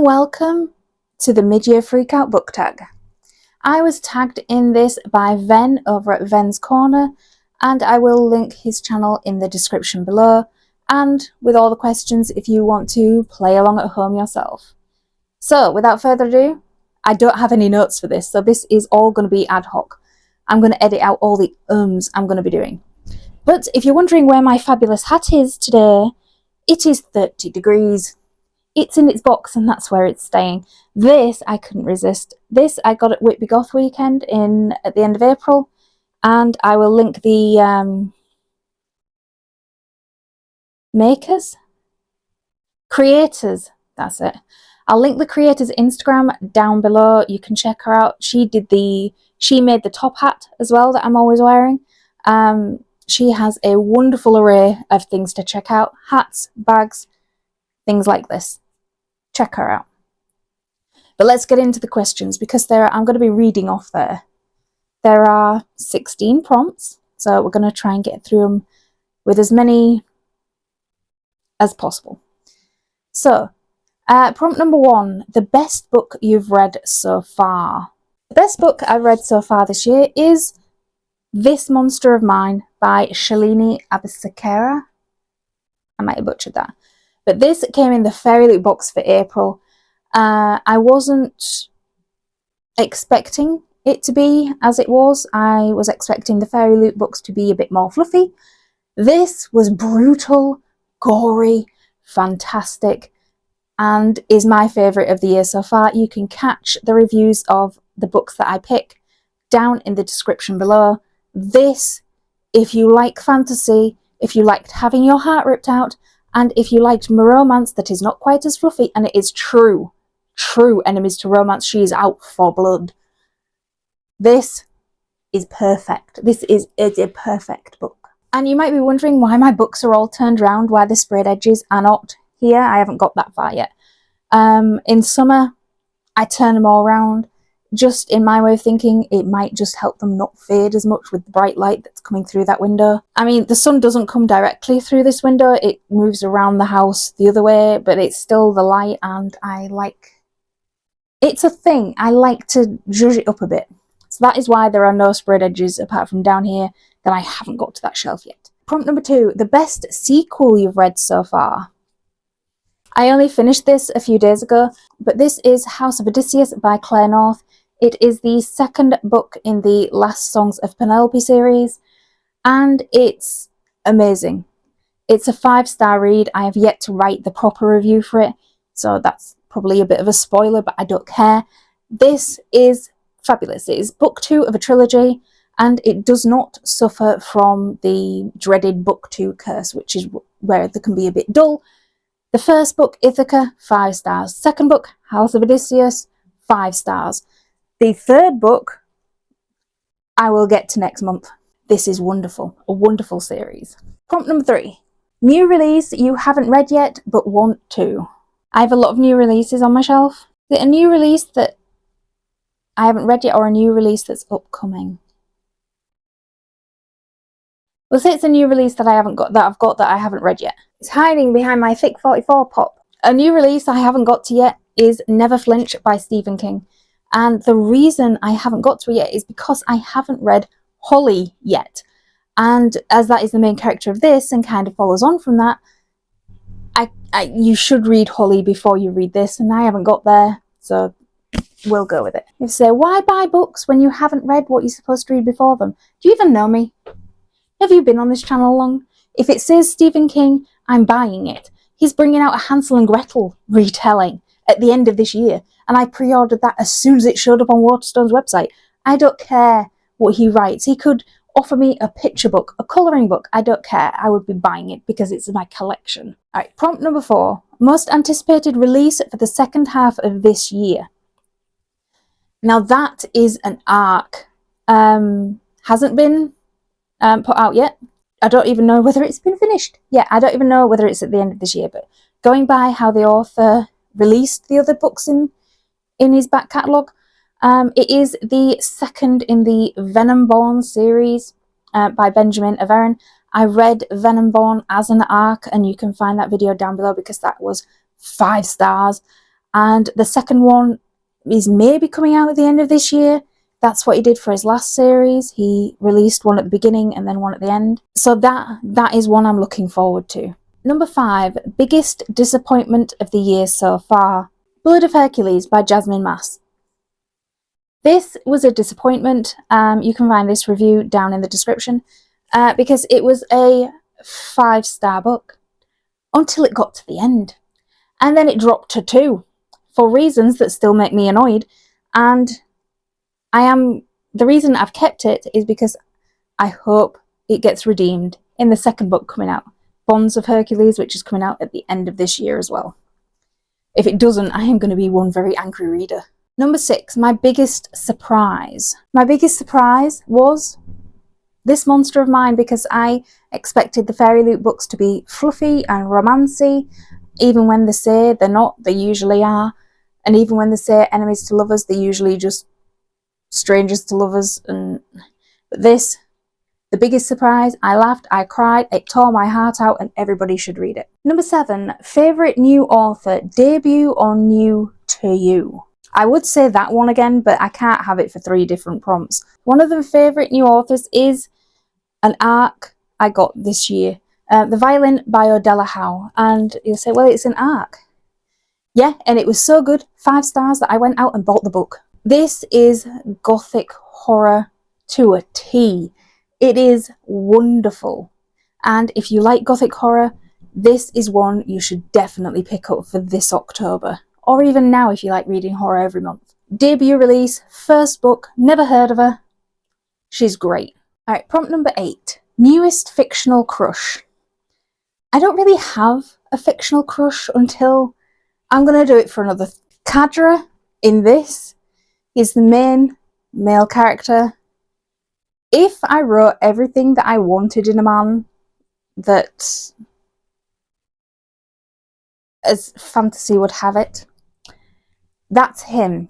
and welcome to the mid-year freakout book tag. I was tagged in this by Ven over at Ven's Corner, and I will link his channel in the description below, and with all the questions if you want to play along at home yourself. So without further ado, I don't have any notes for this, so this is all going to be ad hoc. I'm going to edit out all the I'm going to be doing. But if you're wondering where my fabulous hat is today, it is 30 degrees. It's in its box and that's where it's staying. This I couldn't resist. This I got at Whitby Goth weekend at the end of April, and I will link the creators, that's it. I'll link the creator's Instagram down below. You can check her out. She made the top hat as well that I'm always wearing. She has a wonderful array of things to check out. Hats, bags, things like this. Check her out. But let's get into the questions, because I'm going to be reading off there. There are 16 prompts, so we're going to try and get through them with as many as possible. So, prompt number 1, the best book you've read so far. The best book I've read so far this year is This Monster of Mine by Shalini Abisakera. I might have butchered that. But this came in the Fairy Loot box for April. I wasn't expecting it to be as it was. I was expecting the Fairy Loot books to be a bit more fluffy. This was brutal, gory, fantastic, and is my favourite of the year so far. You can catch the reviews of the books that I pick down in the description below. This, if you like fantasy, if you liked having your heart ripped out, and if you liked romance that is not quite as fluffy, and it is true enemies to romance, she is out for blood. This is perfect. This is a perfect book. And you might be wondering why my books are all turned around, why the sprayed edges are not here. I haven't got that far yet. In summer, I turn them all around. Just in my way of thinking, it might just help them not fade as much with the bright light that's coming through that window. I mean, the sun doesn't come directly through this window, it moves around the house the other way, but it's still the light, and it's a thing. I like to zhuzh it up a bit. So that is why there are no sprayed edges apart from down here that I haven't got to that shelf yet. Prompt number 2, the best sequel you've read so far. I only finished this a few days ago, but this is House of Odysseus by Claire North. It is the second book in the Last Songs of Penelope series, and it's amazing. It's a 5-star read. I have yet to write the proper review for it, so that's probably a bit of a spoiler, but I don't care. This is fabulous. It is book 2 of a trilogy, and it does not suffer from the dreaded book 2 curse, which is where they can be a bit dull. The first book, Ithaca, 5 stars. Second book, House of Odysseus, 5 stars. The third book, I will get to next month. This is wonderful, a wonderful series. Prompt number 3, new release you haven't read yet but want to. I have a lot of new releases on my shelf. Is it a new release that I haven't read yet, or a new release that's upcoming? We'll say it's a new release that I've got that I haven't read yet. It's hiding behind my thick 44 pop. A new release I haven't got to yet is Never Flinch by Stephen King. And the reason I haven't got to it yet is because I haven't read Holly yet. And as that is the main character of this and kind of follows on from that, you should read Holly before you read this, and I haven't got there, so we'll go with it. You say, why buy books when you haven't read what you're supposed to read before them? Do you even know me? Have you been on this channel long? If it says Stephen King, I'm buying it. He's bringing out a Hansel and Gretel retelling at the end of this year, and I pre-ordered that as soon as it showed up on Waterstone's website. I don't care what he writes. He could offer me a picture book, a colouring book. I don't care. I would be buying it because it's in my collection. Alright, prompt number 4. Most anticipated release for the second half of this year. Now that is an arc. Hasn't been put out yet. I don't even know whether it's been finished. Yeah, I don't even know whether it's at the end of this year, but going by how the author released the other books in his back catalogue, it is the second in the Venomborn series by Benjamin Averin. I read Venomborn as an arc, and you can find that video down below because that was 5 stars. And the second one is maybe coming out at the end of this year. That's what he did for his last series. He released one at the beginning and then one at the end. So that is one I'm looking forward to. Number 5, biggest disappointment of the year so far. Blood of Hercules by Jasmine Mass. This was a disappointment. You can find this review down in the description because it was a 5-star book until it got to the end. And then it dropped to 2 for reasons that still make me annoyed. And the reason I've kept it is because I hope it gets redeemed in the second book coming out, Bonds of Hercules, which is coming out at the end of this year as well. If it doesn't, I am going to be one very angry reader. Number 6, my biggest surprise. My biggest surprise was this Monster of Mine, because I expected the Fairy Loot books to be fluffy and romancy. Even when they say they're not, they usually are. And even when they say enemies to lovers, they're usually just strangers to lovers. But this, the biggest surprise, I laughed, I cried, it tore my heart out, and everybody should read it. Number 7, favourite new author, debut or new to you? I would say that one again, but I can't have it for 3 different prompts. One of the favourite new authors is an arc I got this year, The Violin by Odella Howe. And you'll say, well, it's an arc. Yeah, and it was so good, 5 stars, that I went out and bought the book. This is gothic horror to a T. It is wonderful. And if you like gothic horror, this is one you should definitely pick up for this October. Or even now if you like reading horror every month. Debut release, first book, never heard of her. She's great. Alright, prompt number 8. Newest fictional crush. I don't really have a fictional crush until I'm going to do it for another. Kadra in this is the main male character. If I wrote everything that I wanted in a man, that as fantasy would have it, that's him.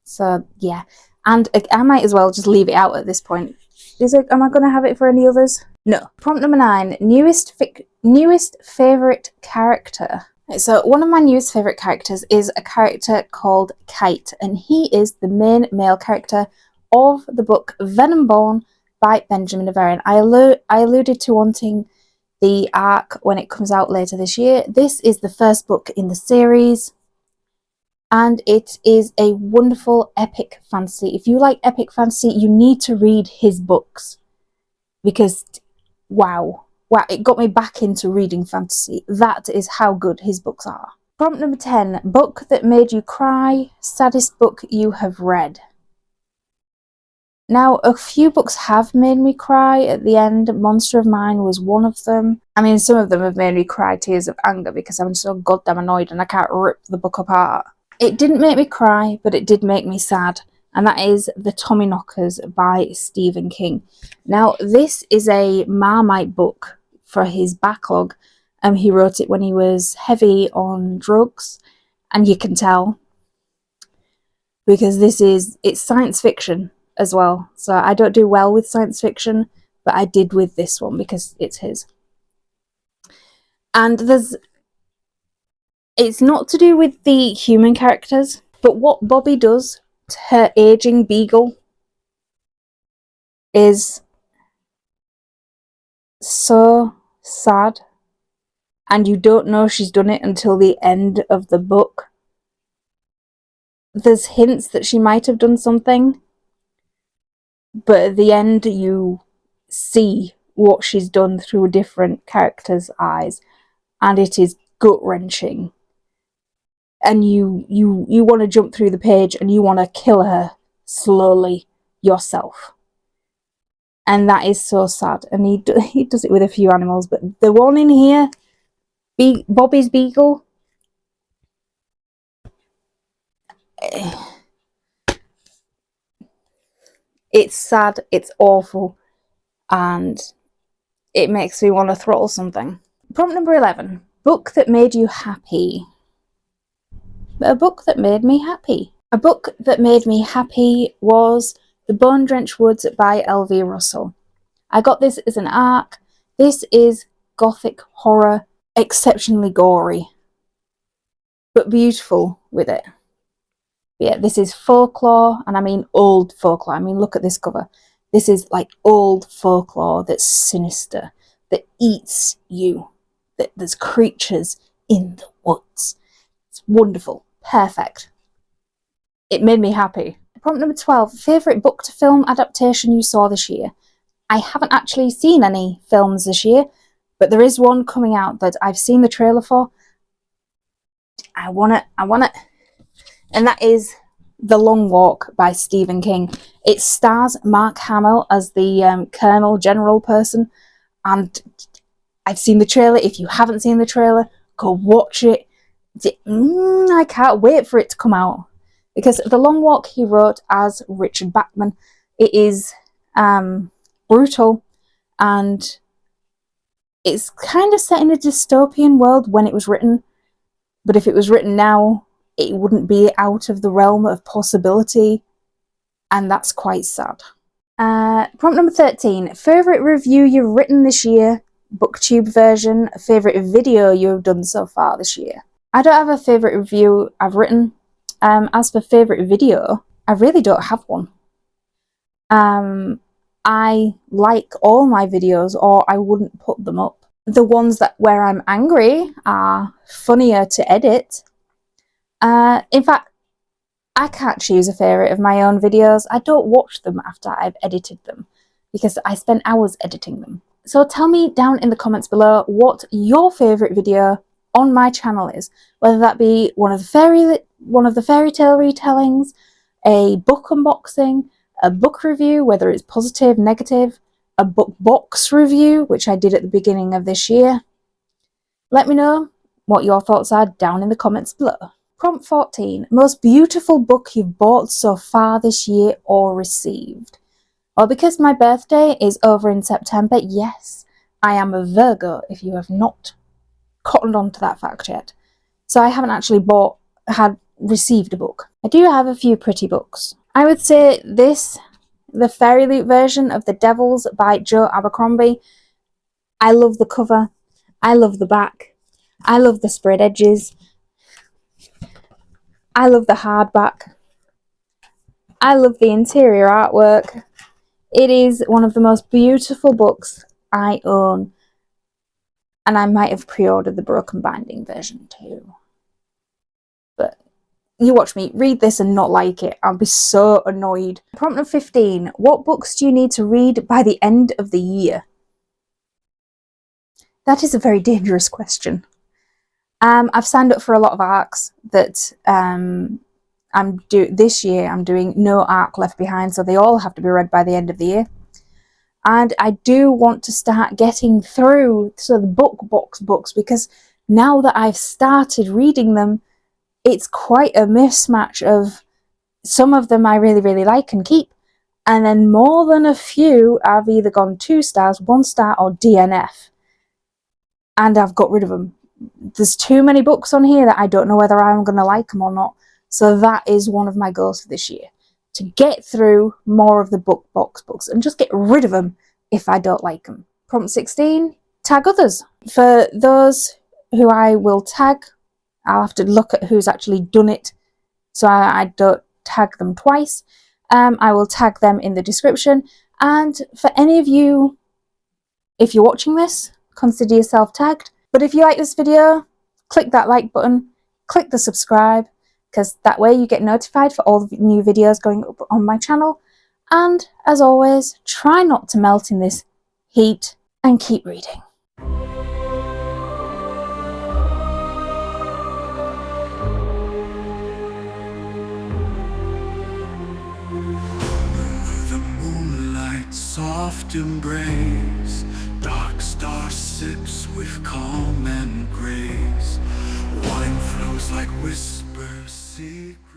So yeah, and I might as well just leave it out at this point. Am I going to have it for any others? No. Prompt number 9, newest favourite character. So one of my newest favourite characters is a character called Kite, and he is the main male character of the book Venomborn by Benjamin Averill. I alluded to wanting the arc when it comes out later this year. This is the first book in the series, and it is a wonderful epic fantasy. If you like epic fantasy, you need to read his books, because wow, it got me back into reading fantasy. That is how good his books are. Prompt number 10, book that made you cry, saddest book you have read. Now, a few books have made me cry at the end. Monster of Mine was one of them. I mean, some of them have made me cry tears of anger because I'm so goddamn annoyed and I can't rip the book apart. It didn't make me cry, but it did make me sad, and that is The Tommyknockers by Stephen King. Now, this is a Marmite book for his backlog. He wrote it when he was heavy on drugs, and you can tell, because it's science fiction as well. So I don't do well with science fiction, but I did with this one because it's his. And it's not to do with the human characters, but what Bobby does to her aging beagle is so sad, and you don't know she's done it until the end of the book. There's hints that she might have done something, but at the end you see what she's done through a different character's eyes, and it is gut-wrenching. And you want to jump through the page and you want to kill her slowly yourself. And that is so sad. And he does it with a few animals, but the one in here, Bobby's beagle, it's sad, it's awful, and it makes me want to throttle something. Prompt number 11, book that made you happy. A book that made me happy. A book that made me happy was The Bone-Drenched Woods by L.V. Russell. I got this as an arc. This is gothic horror, exceptionally gory, but beautiful. with it. Yeah, this is folklore, and I mean old folklore. I mean, look at this cover. This is like old folklore that's sinister, that eats you, that there's creatures in the woods. It's wonderful. Perfect. It made me happy. Prompt number 12. Favourite book to film adaptation you saw this year? I haven't actually seen any films this year, but there is one coming out that I've seen the trailer for. I want it. And that is The Long Walk by Stephen King. It stars Mark Hamill as the Colonel General person, and I've seen the trailer. If you haven't seen the trailer, go watch it. I can't wait for it to come out, because The Long Walk he wrote as Richard Bachman. It is brutal, and it's kind of set in a dystopian world when it was written, but if it was written now, it wouldn't be out of the realm of possibility, and that's quite sad. Prompt number 13. Favourite review you've written this year? Booktube version. Favourite video you've done so far this year? I don't have a favourite review I've written. As for favourite video, I really don't have one. I like all my videos, or I wouldn't put them up. The ones where I'm angry are funnier to edit. In fact, I can't choose a favourite of my own videos. I don't watch them after I've edited them, because I spend hours editing them. So tell me down in the comments below what your favourite video on my channel is, whether that be one of the fairy tale retellings, a book unboxing, a book review, whether it's positive, negative, a book box review, which I did at the beginning of this year. Let me know what your thoughts are down in the comments below. Prompt 14. Most beautiful book you've bought so far this year or received? Well, because my birthday is over in September, yes, I am a Virgo, if you have not cottoned on to that fact yet. So I haven't actually received a book. I do have a few pretty books. I would say this, the Fairy Loot version of The Devils by Joe Abercrombie. I love the cover. I love the back. I love the spread edges. I love the hardback. I love the interior artwork. It is one of the most beautiful books I own. And I might have pre-ordered the broken binding version too. But you watch me read this and not like it. I'll be so annoyed. Prompt number 15. What books do you need to read by the end of the year? That is a very dangerous question. I've signed up for a lot of ARCs that this year I'm doing no ARC left behind, so they all have to be read by the end of the year. And I do want to start getting through the book box books, because now that I've started reading them, it's quite a mismatch of some of them I really, really like and keep, and then more than a few I've either gone 2 stars, 1 star, or DNF, and I've got rid of them. There's too many books on here that I don't know whether I'm going to like them or not. So that is one of my goals for this year, to get through more of the book box books and just get rid of them if I don't like them. Prompt 16, tag others. For those who I will tag, I'll have to look at who's actually done it, so I don't tag them twice. I will tag them in the description. And for any of you, if you're watching this, consider yourself tagged. But if you like this video, click that like button, click the subscribe, because that way you get notified for all the new videos going up on my channel. And as always, try not to melt in this heat and keep reading. The moonlight soft embrace, dark star sips with calm and grace, wine flows like whispers secret.